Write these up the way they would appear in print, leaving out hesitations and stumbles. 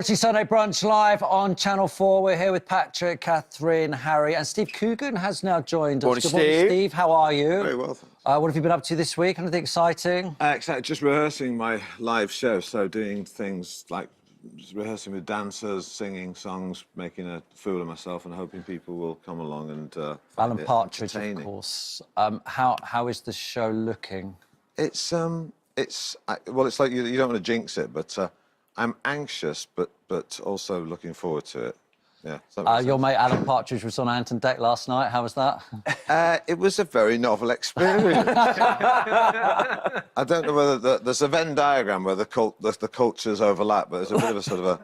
It's Sunday Brunch live on Channel 4. We're here with Patrick, Katherine, Harry, and Steve Coogan has now joined us. Morning, Good morning, Steve. Steve. How are you? Very well, thanks. What have you been up to this week? Anything exciting? Exactly, just rehearsing my live show, so doing things like just rehearsing with dancers, singing songs, making a fool of myself and hoping people will come along and Alan find it Partridge, of entertaining. course. How is the show looking? It's like you don't want to jinx it, but I'm anxious, but also looking forward to it. Yeah. Your mate Alan Partridge was on Ant and Deck last night. How was that? It was a very novel experience. I don't know whether there's a Venn diagram where the cultures overlap, but there's a bit of a sort of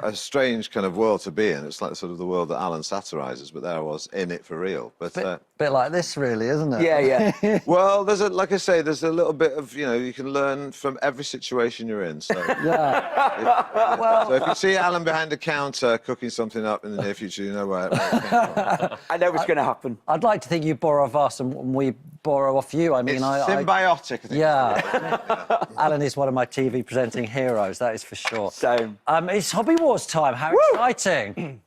a strange kind of world to be in. It's like sort of the world that Alan satirises, but there I was in it for real. But bit like this, really, isn't it? Yeah. well, like I say, there's a little bit of, you can learn from every situation you're in. So Yeah. so if you see Alan behind the counter cooking something up in the near future, you know where it came from. I know what's going to happen. I'd like to think you borrow of us and we borrow off you. I mean, It's symbiotic, I think. Yeah. Alan is one of my TV presenting heroes, that is for sure. Same. It's Hobby Wars time. How exciting.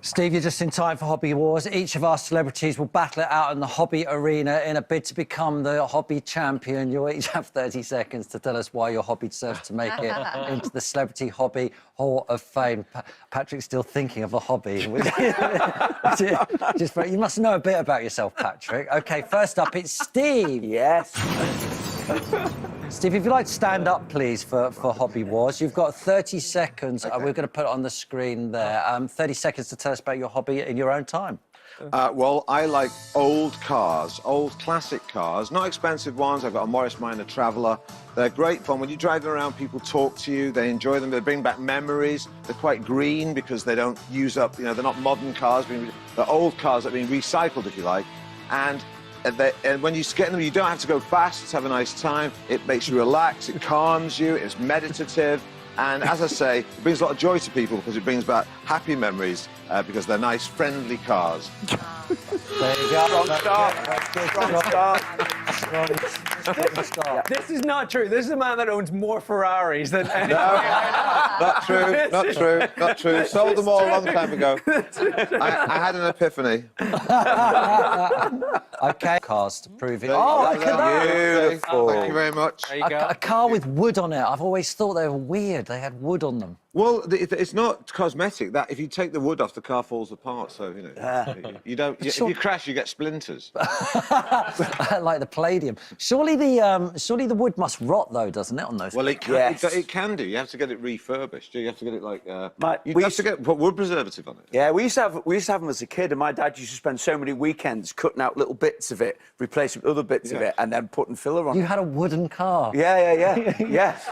Steve, you're just in time for Hobby Wars. Each of our celebrities will battle it out in the hobby arena in a bid to become the hobby champion. You'll each have 30 seconds to tell us why your hobby deserves to make it into the Celebrity Hobby Hall of Fame. Patrick's still thinking of a hobby. You must know a bit about yourself, Patrick. OK, first up, it's Steve. Yes. Steve, if you'd like to stand up, please, for Hobby Wars. You've got 30 seconds. Okay. We're going to put it on the screen there. 30 seconds to tell us about your hobby in your own time. Well, I like old cars, old classic cars, not expensive ones. I've got a Morris Minor Traveller. They're great fun. When you drive them around, people talk to you. They enjoy them. They bring back memories. They're quite green because they don't use up, they're not modern cars. They're old cars that are being recycled, if you like. And when you get in them, you don't have to go fast to have a nice time. It makes you relax, it calms you, it's meditative. And as I say, it brings a lot of joy to people because it brings back happy memories because they're nice, friendly cars. There you go. Strong start. This is not true. This is a man that owns more Ferraris than any... Not true, not true, not true. Sold them all a long time ago. I had an epiphany. OK, cars to prove it. Oh, look at that. Beautiful. Thank you very much. There you go. A car with wood on it. I've always thought they were weird. They had wood on them. Well, it's not cosmetic. That if you take the wood off, the car falls apart. So you don't. If you crash, you get splinters. Like the palladium. Surely the wood must rot, though, doesn't it, on those? Well, it can. Yes. It can do. You have to get it refurbished. You have to get it like. You we have to put wood preservative on it. Yeah, we used to have them as a kid, and my dad used to spend so many weekends cutting out little bits of it, replacing with other bits of it, and then putting filler on. You had a wooden car. Yeah,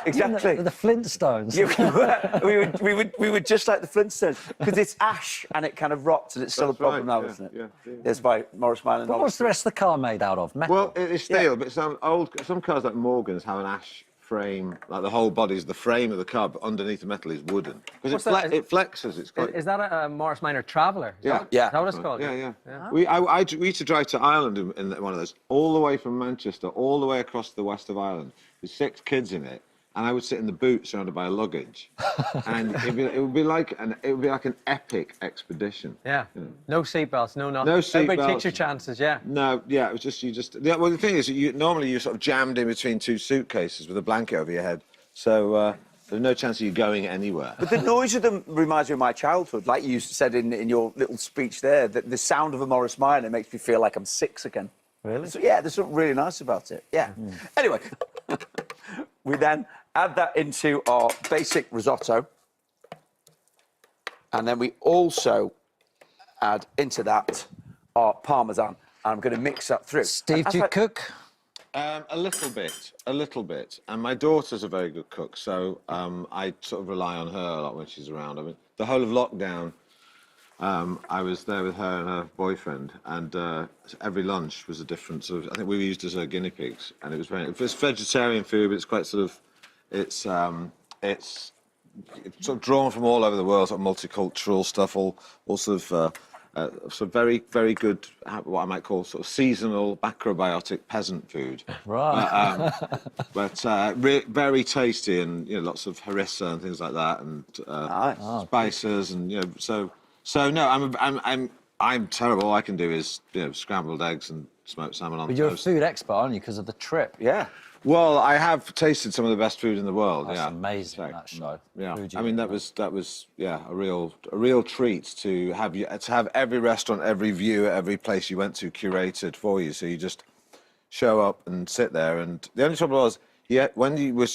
exactly. The Flintstones. Yeah, we were just like the Flintstones because it's ash and it kind of rots and it's still That's a problem right, now, yeah, isn't it? yeah. It's by Morris Minor. But what's the rest of the car made out of? Metal? Well, it's steel, but some cars like Morgan's have an ash frame, like the whole body's the frame of the car, but underneath the metal is wooden because it flexes. It's quite. Is that a Morris Minor Traveller? Yeah. Is that what it's called? Yeah. We used to drive to Ireland in one of those, all the way from Manchester, all the way across the west of Ireland, with 6 kids in it, and I would sit in the boot surrounded by luggage, and it would be like an epic expedition. Yeah. No seatbelts, no nothing. No seatbelts. Everybody takes your chances, yeah. No, yeah, it was just well, the thing is, normally you're sort of jammed in between 2 suitcases with a blanket over your head, so there's no chance of you going anywhere. But the noise of them reminds me of my childhood. Like you said in your little speech there, that the sound of a Morris Minor makes me feel like I'm 6 again. Really? So, yeah, there's something really nice about it. Yeah. Anyway, we then add that into our basic risotto. And then we also add into that our Parmesan. And I'm going to mix that through. Steve, do you cook? A little bit. And my daughter's a very good cook, so I sort of rely on her a lot when she's around. I mean, the whole of lockdown, I was there with her and her boyfriend, and every lunch was a different sort of. I think we were used as her guinea pigs, and it was vegetarian food, but it's quite sort of, it's sort of drawn from all over the world, sort of multicultural stuff, all sort of sort of very, very good, what I might call sort of seasonal macrobiotic peasant food. Right. Very tasty, and lots of harissa and things like that, and spices, and So no, I'm terrible. All I can do is scrambled eggs and smoked salmon on But you're toast. a food expert, aren't you, because of the trip? Yeah. Well, I have tasted some of the best food in the world. That's yeah, amazing, that show. Yeah, Food I mean that was a real treat to have every restaurant, every view, every place you went to curated for you. So you just show up and sit there. And the only trouble was, when you were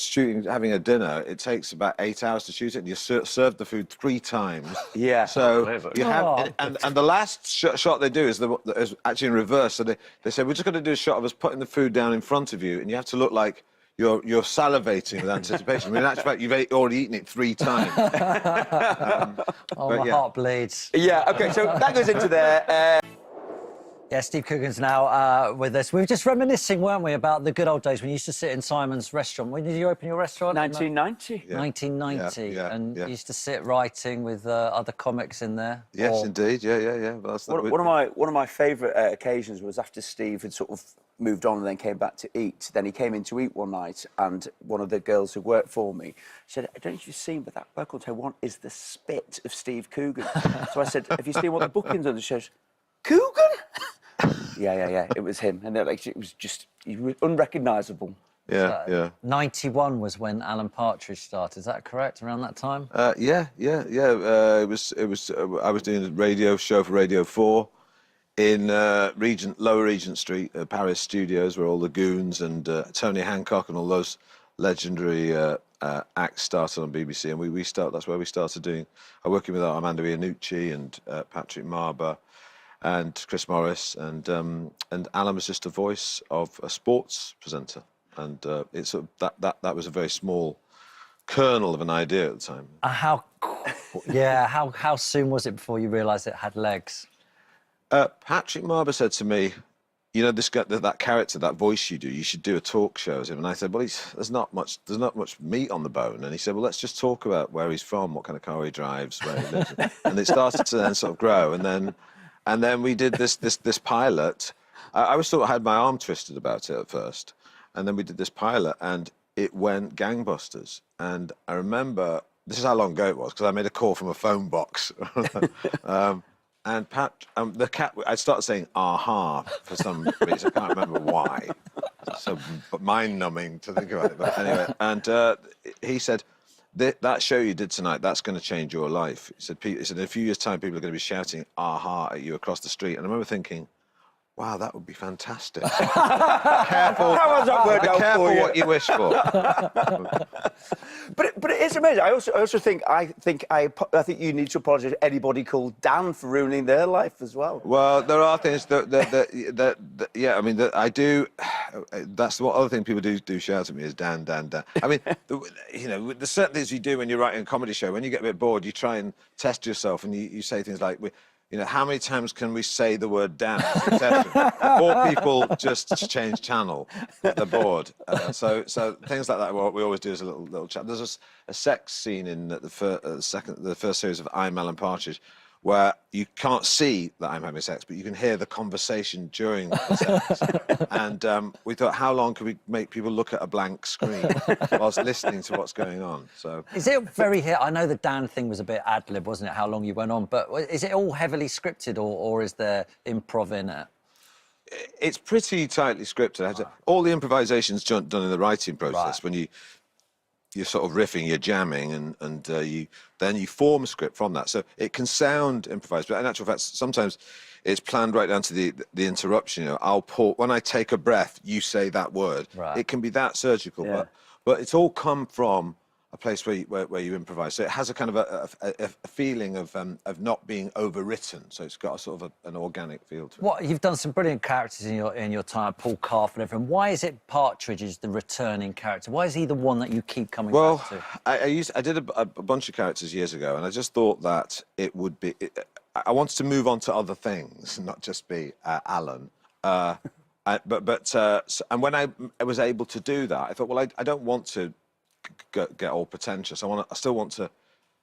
having a dinner, it takes about 8 hours to shoot it, and you served the food 3 times. Yeah. So you have, and the last shot they do is actually in reverse. So they say, we're just going to do a shot of us putting the food down in front of you, and you have to look like you're salivating with anticipation. I mean, in actual fact, you've already eaten it 3 times. My heart bleeds. Yeah, OK, so that goes into there. Yeah, Steve Coogan's now with us. We were just reminiscing, weren't we, about the good old days when you used to sit in Simon's restaurant. When did you open your restaurant? 1990. Yeah. 1990. And you used to sit writing with other comics in there. Yes, indeed. Yeah. Well, One of my favourite occasions was after Steve had sort of moved on and then came back to eat. Then he came in to eat one night, and one of the girls who worked for me said, "I don't know if you've seen, but that bloke on Hotel 1 is the spit of Steve Coogan." So I said, "Have you seen what the bookings are?" And she says, "Coogan?" Yeah. It was him, and it was just unrecognisable. Yeah. 91 was when Alan Partridge started. Is that correct? Around that time? Yeah. It was. I was doing a radio show for Radio 4 in Lower Regent Street, Paris studios, where all the Goons and Tony Hancock and all those legendary acts started on BBC, and that's where we started doing. Working with Armando Iannucci and Patrick Marber and Chris Morris, and Alan was just a voice of a sports presenter, and that was a very small kernel of an idea at the time. How soon was it before you realised it had legs? Patrick Marber said to me, this guy, that character, that voice you do, you should do a talk show as him. And I said, well, there's not much meat on the bone. And he said, well, let's just talk about where he's from, what kind of car he drives, where he lives. And it started to then sort of grow, and then we did this pilot. I was sort of had my arm twisted about it at first, and then we did this pilot, and it went gangbusters. And I remember, this is how long ago it was, because I made a call from a phone box. And the cat, I started saying "aha" for some reason. I can't remember why. So mind-numbing to think about it. But anyway, and he said, that show you did tonight, that's going to change your life. He said, in a few years' time, people are going to be shouting "aha" at you across the street. And I remember thinking, wow, that would be fantastic. Careful. How has that worked out careful for you? what you wish for. But it is amazing. I also think you need to apologise to anybody called Dan for ruining their life as well. Well, there are things that I mean, that I do. That's what other thing people do shout at me is Dan. I mean, the certain things you do when you're writing a comedy show. When you get a bit bored, you try and test yourself, and you say things like, how many times can we say the word "damn" in succession? Or people just change channel if they're bored. So things like that. What we always do is a little chat. There's a sex scene in the first series of I'm Alan Partridge, where you can't see that I'm having sex, but you can hear the conversation during the sex. And we thought, how long can we make people look at a blank screen whilst listening to what's going on? So, is it very I know the Dan thing was a bit ad-lib, wasn't it, how long you went on, but is it all heavily scripted, or is there improv in it? It's pretty tightly scripted. All the improvisation's done in the writing process. When you're sort of riffing, you're jamming, and then you form a script from that. So it can sound improvised, but in actual fact, sometimes it's planned right down to the interruption. When I take a breath, you say that word. Right. It can be that surgical, but it's all come from a place where you improvise. So it has a kind of a feeling of not being overwritten. So it's got a sort of an organic feel to it. You've done some brilliant characters in your time, Paul Calf and everything. Why is it Partridge is the returning character? Why is he the one that you keep coming back to? I did a bunch of characters years ago, and I just thought that it would be. I wanted to move on to other things, not just be Alan. And when I was able to do that, I thought, well, I don't want to get all pretentious. I still want to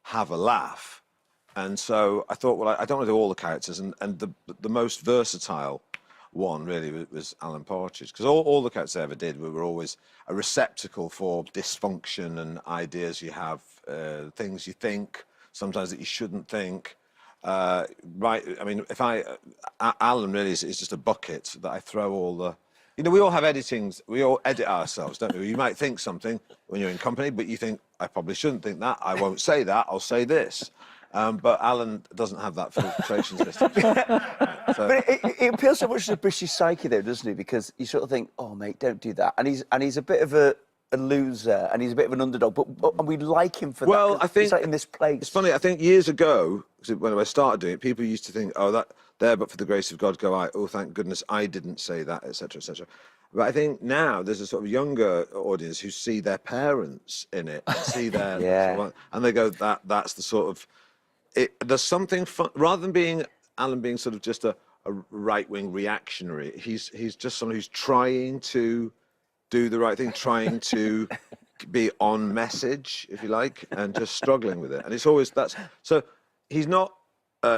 have a laugh, And so I thought, well, I don't want to do all the characters, and the most versatile one really was Alan Partridge, because all the characters I ever did were always a receptacle for dysfunction and ideas you have, things you think, sometimes that you shouldn't think. Right, I mean, Alan really is just a bucket that I throw all the... You know, we all have we all edit ourselves, don't we? You might think something when you're in company, but you think, I probably shouldn't think that, I won't say that, I'll say this. But Alan doesn't have that filtration system. So. But it appeals so much to the British psyche, though, doesn't it? Because you sort of think, oh, mate, don't do that. And he's a bit of a loser, and he's a bit of an underdog, and we like him for that. Well, I think... he's like in this place. It's funny, I think years ago, when I started doing it, people used to think, oh, that there, but for the grace of God go I. Oh, thank goodness I didn't say that, etc., etc. But I think now there's a sort of younger audience who see their parents in it, and see their... Yeah. And they go, that's the sort of... There's something fun, rather than Alan being sort of just a right-wing reactionary. He's just someone who's trying to do the right thing, trying to be on message, if you like, and just struggling with it. And it's always so he's not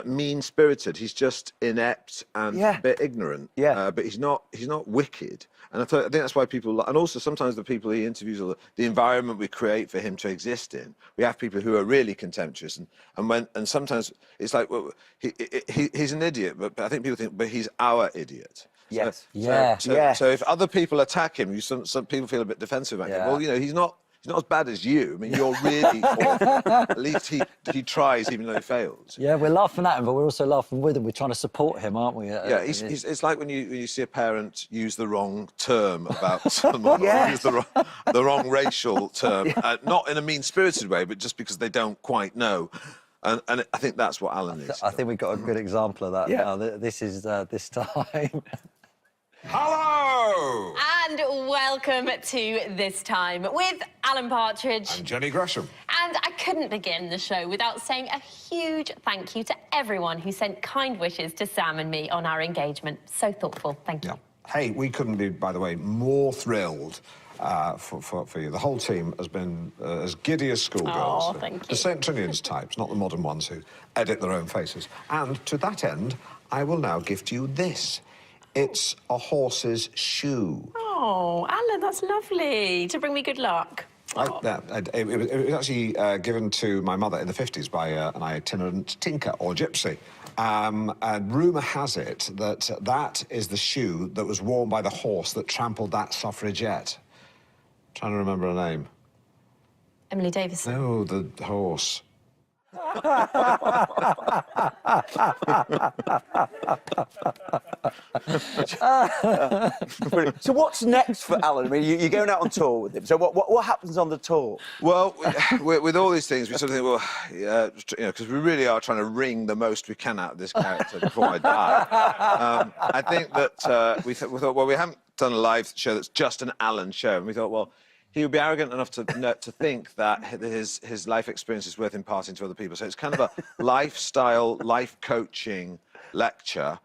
mean-spirited. He's just inept and a bit ignorant. Yeah. But he's not wicked. And I think that's why people... And also sometimes the people he interviews, or the environment we create for him to exist in, we have people who are really contemptuous. And sometimes it's like, well, he's an idiot, but I think people think, but he's our idiot. Yes. So if other people attack him, some people feel a bit defensive about him. Well, you know, he's not as bad as you. I mean, you're really awful. At least he tries, even though he fails. Yeah, we're laughing at him, but we're also laughing with him. We're trying to support him, aren't we? Yeah, it's like when you see a parent use the wrong term about someone, or use the wrong racial term, not in a mean-spirited way, but just because they don't quite know. And I think that's what Alan is. I think we've got a good example of that now. This is this time. Hello! And welcome to This Time with Alan Partridge. And Jenny Gresham. And I couldn't begin the show without saying a huge thank you to everyone who sent kind wishes to Sam and me on our engagement. So thoughtful. Thank you. Yeah. Hey, we couldn't be, by the way, more thrilled for you. The whole team has been as giddy as schoolgirls. Oh, thank you. The St. Trinian's types, not the modern ones who edit their own faces. And to that end, I will now gift you this. It's a horse's shoe. Oh, Alan, that's lovely. To bring me good luck. It was actually given to my mother in the 50s by an itinerant tinker or gypsy. And rumour has it that that is the shoe that was worn by the horse that trampled that suffragette. Trying to remember her name. Emily Davison. No, the horse. So what's next for Alan? I mean, you're going out on tour with him. So what happens on the tour? Well, with all these things, we sort of think, well, you know, because we really are trying to wring the most we can out of this character before I die. I think that we thought, well, we haven't done a live show that's just an Alan show, and we thought, well, he would be arrogant enough to think that his life experience is worth imparting to other people. So it's kind of a lifestyle, life coaching lecture.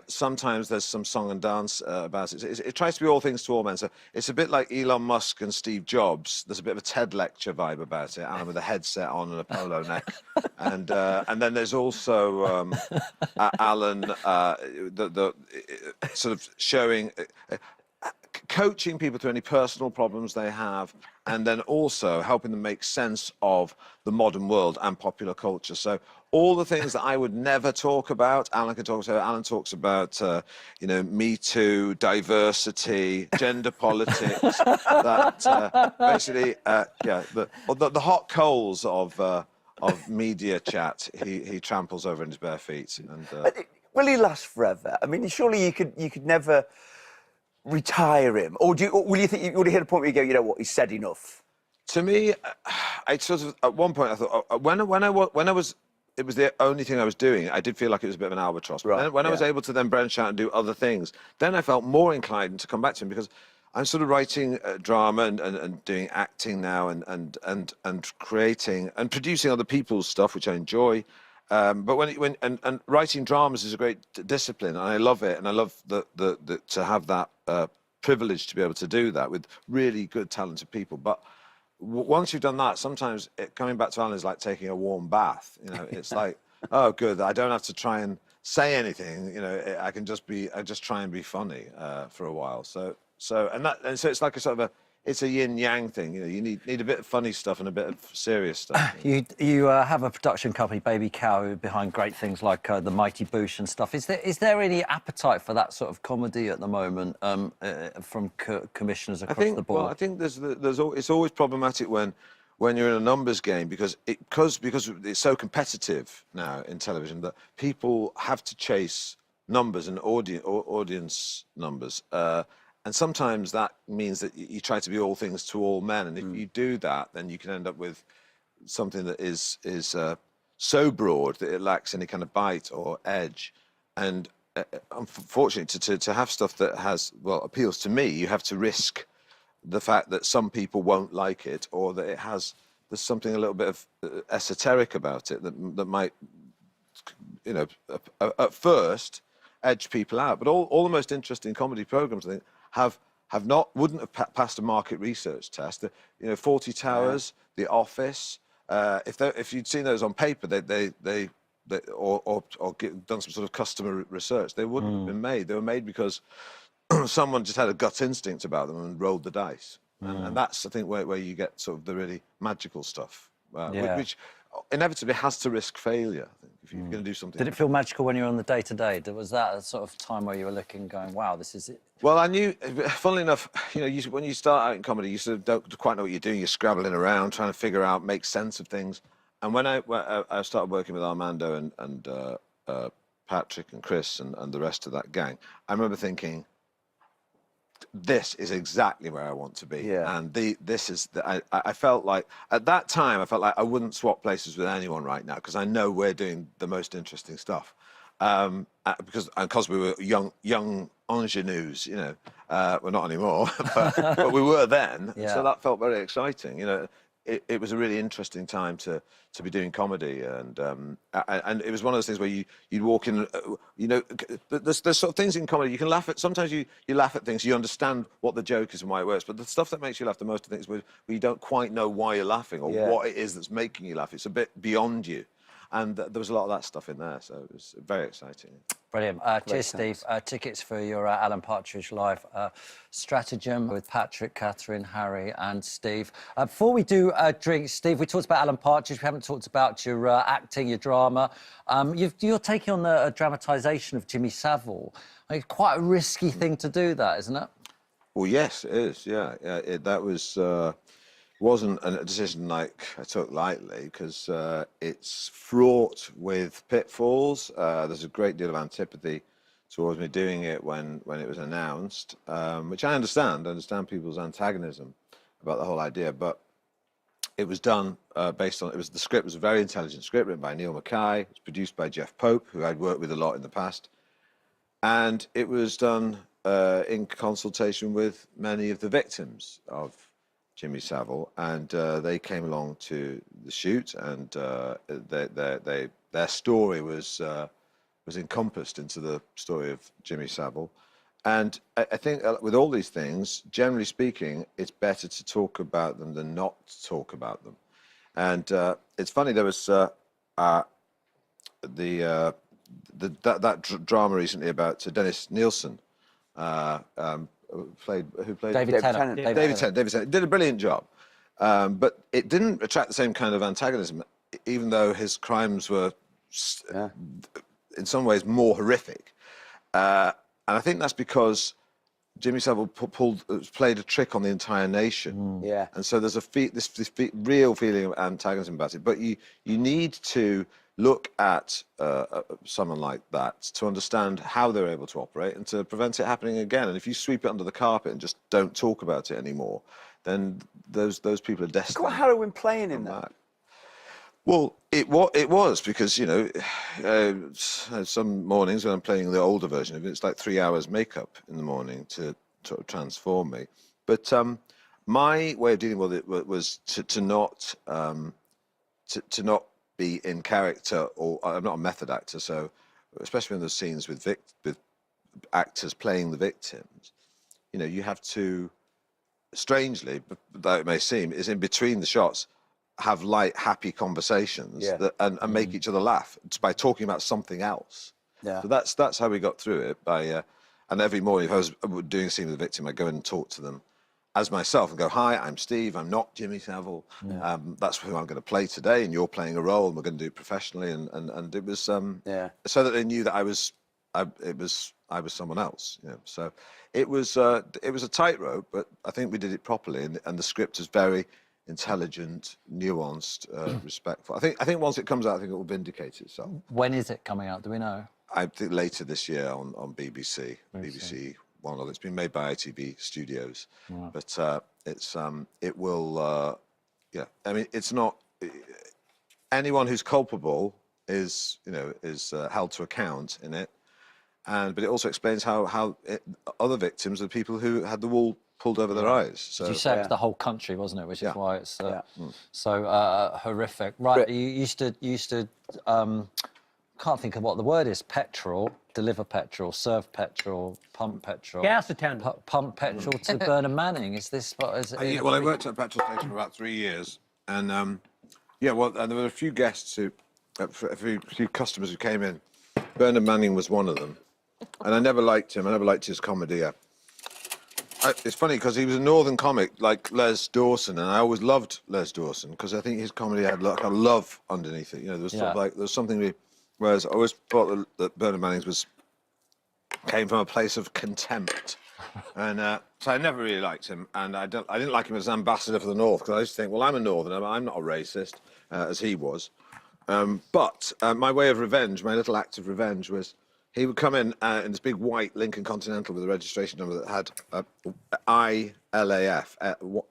Sometimes there's some song and dance about it. It tries to be all things to all men. So it's a bit like Elon Musk and Steve Jobs. There's a bit of a TED lecture vibe about it. Alan with a headset on and a polo neck. And then there's also Alan sort of showing... coaching people through any personal problems they have, and then also helping them make sense of the modern world and popular culture. So all the things that I would never talk about, Alan can talk about. Alan talks about, you know, Me Too, diversity, gender politics. That basically, the hot coals of media chat, he tramples over in his bare feet. And will he last forever? I mean, surely you could never retire him, or will you think you would hit a point where you go, you know what, he's said enough? To me, I sort of at one point I thought when I was it was the only thing I was doing, I did feel like it was a bit of an albatross. Right, But when I was able to then branch out and do other things, then I felt more inclined to come back to him, because I'm sort of writing drama and doing acting now and creating and producing other people's stuff, which I enjoy. But when writing dramas is a great discipline, and I love it, and I love to have that privilege to be able to do that with really good, talented people. But once you've done that, sometimes coming back to Ireland is like taking a warm bath. You know, it's like, oh, good, I don't have to try and say anything. You know, I just try and be funny for a while. So it's like a sort of it's a yin yang thing. You know, you need a bit of funny stuff and a bit of serious stuff. You have a production company, Baby Cow, behind great things like The Mighty Boosh and stuff. Is there any appetite for that sort of comedy at the moment from commissioners across the board? Well, I think it's always problematic when you're in a numbers game because it's so competitive now in television that people have to chase numbers and audience numbers. And sometimes that means that you try to be all things to all men, and if you do that, then you can end up with something that is so broad that it lacks any kind of bite or edge. And unfortunately, to have stuff that appeals to me, you have to risk the fact that some people won't like it, or that there's something a little bit of esoteric about it that might, you know, at first edge people out. But all the most interesting comedy programs, I think, wouldn't have passed a market research test. You know, 40 Towers, The Office. If you'd seen those on paper, or done some sort of customer research, they wouldn't have been made. They were made because someone just had a gut instinct about them and rolled the dice. And that's, I think, where you get sort of the really magical stuff, which inevitably has to risk failure, I think, if you're going to do something. Did it feel magical when you were on the day-to-day? Was that a sort of time where you were looking, going, wow, this is it? Well, I knew, funnily enough, you know, when you start out in comedy, you sort of don't quite know what you're doing. You're scrabbling around, trying to figure out, make sense of things. And when I started working with Armando and Patrick and Chris and the rest of that gang, I remember thinking, this is exactly where I want to be. Yeah. And I felt like, at that time, I felt like I wouldn't swap places with anyone right now, because I know we're doing the most interesting stuff. Because we were young ingenues, you know, we're not anymore, but we were then. Yeah. So that felt very exciting. You know, it was a really interesting time to be doing comedy, and it was one of those things where you'd walk in, you know, there's sort of things in comedy you can laugh at. Sometimes you laugh at things, you understand what the joke is and why it works, but the stuff that makes you laugh the most, I think, is where you don't quite know why you're laughing or what it is that's making you laugh. It's a bit beyond you. And there was a lot of that stuff in there, so it was very exciting. Brilliant. Cheers, Steve. Tickets for your Alan Partridge Live stratagem with Patrick, Katherine, Harry and Steve. Before we do drinks, Steve, we talked about Alan Partridge. We haven't talked about your acting, your drama. You're taking on a dramatisation of Jimmy Savile. It's quite a risky thing to do, that, isn't it? Well, yes, it is, yeah. That wasn't a decision like I took lightly, because it's fraught with pitfalls. There's a great deal of antipathy towards me doing it when it was announced, which I understand. I understand people's antagonism about the whole idea, but it was done based on, the script was a very intelligent script written by Neil Mackay. It was produced by Jeff Pope, who I'd worked with a lot in the past. And it was done in consultation with many of the victims of Jimmy Savile, and they came along to the shoot, and their story was encompassed into the story of Jimmy Savile. And I think with all these things, generally speaking, it's better to talk about them than not to talk about them. And it's funny, there was that drama recently about Dennis Nielsen, who played David Tennant. David Tennant did a brilliant job, but it didn't attract the same kind of antagonism, even though his crimes were in some ways more horrific. And I think that's because Jimmy Savile played a trick on the entire nation. Yeah. And so there's this real feeling of antagonism about it. But you need to look at someone like that to understand how they're able to operate and to prevent it happening again. And if you sweep it under the carpet and just don't talk about it anymore, then those people are destined. It's quite harrowing playing in that. Well, it was because, you know, some mornings when I'm playing the older version of it, it's like 3 hours makeup in the morning to sort of transform me. But my way of dealing with it was to not be in character, or I'm not a method actor, so especially in those scenes with actors playing the victims, you know, you have to strangely, though it may seem, is in between the shots, have light, happy conversations and make each other laugh by talking about something else. Yeah. So that's how we got through it. And every morning, if I was doing a scene with the victim, I'd go in and talk to them as myself and go, "Hi, I'm Steve. I'm not Jimmy Savile. That's who I'm going to play today, and you're playing a role, and we're going to do it professionally." And it was so that they knew that I was someone else. You know, so it was a tightrope, but I think we did it properly, and the script is very intelligent, nuanced, respectful. I think once it comes out, I think it will vindicate itself. When is it coming out? Do we know? I think later this year on BBC One. It's been made by ITV Studios, but it will. I mean, it's not anyone who's culpable is held to account in it, but it also explains how other victims are people who had the wool pulled over their eyes. So You said it was the whole country, wasn't it? Which is why it's so horrific. Right, you used to can't think of what the word is. Petrol, deliver petrol, serve petrol, pump petrol. Gas attendant. Pump petrol to Bernard Manning. Is this what is it? Well, I worked at a petrol station for about 3 years, and and there were a few guests a few customers who came in. Bernard Manning was one of them, and I never liked him. I never liked his comedy. It's funny because he was a northern comic like Les Dawson, and I always loved Les Dawson because I think his comedy had like a love underneath it. You know, there was sort of like there was something. Whereas I always thought that Bernard Manning's came from a place of contempt, and so I never really liked him. And I didn't like him as ambassador for the North because I used to think, well, I'm a Northerner, I'm not a racist, as he was. But my way of revenge, my little act of revenge was. He would come in this big white Lincoln Continental with a registration number that had I-L-A-F,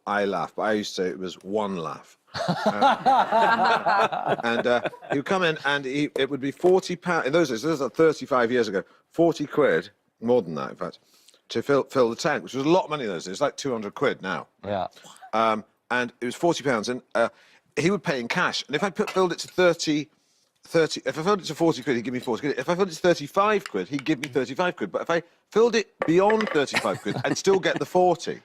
I laugh, but I used to say it was one laugh. And he would come in and it would be £40, in those days, this was like 35 years ago, 40 quid, more than that in fact, to fill the tank, which was a lot of money in those days, it's like 200 quid now. Yeah. And it was £40 and he would pay in cash. And if I filled it to 30, if I filled it to 40 quid, he'd give me 40 quid. If I filled it to 35 quid, he'd give me 35 quid. But if I filled it beyond 35 quid, I'd still get the 40.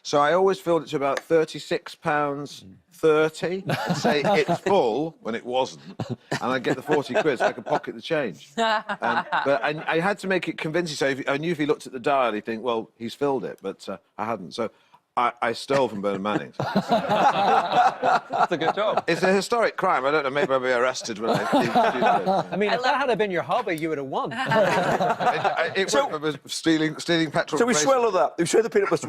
So I always filled it to about £36.30 and say it's full when it wasn't. And I'd get the 40 quid so I could pocket the change. But I had to make it convincing. So I knew if he looked at the dial, he'd think, well, he's filled it. But I hadn't. So I stole from Bernard Manning. That's a good job. It's a historic crime. I don't know, maybe I'll be arrested when I leave the I mean, if that had been your hobby, you would have won. it was stealing petrol. So we swallow that. We swallow the peanut butter.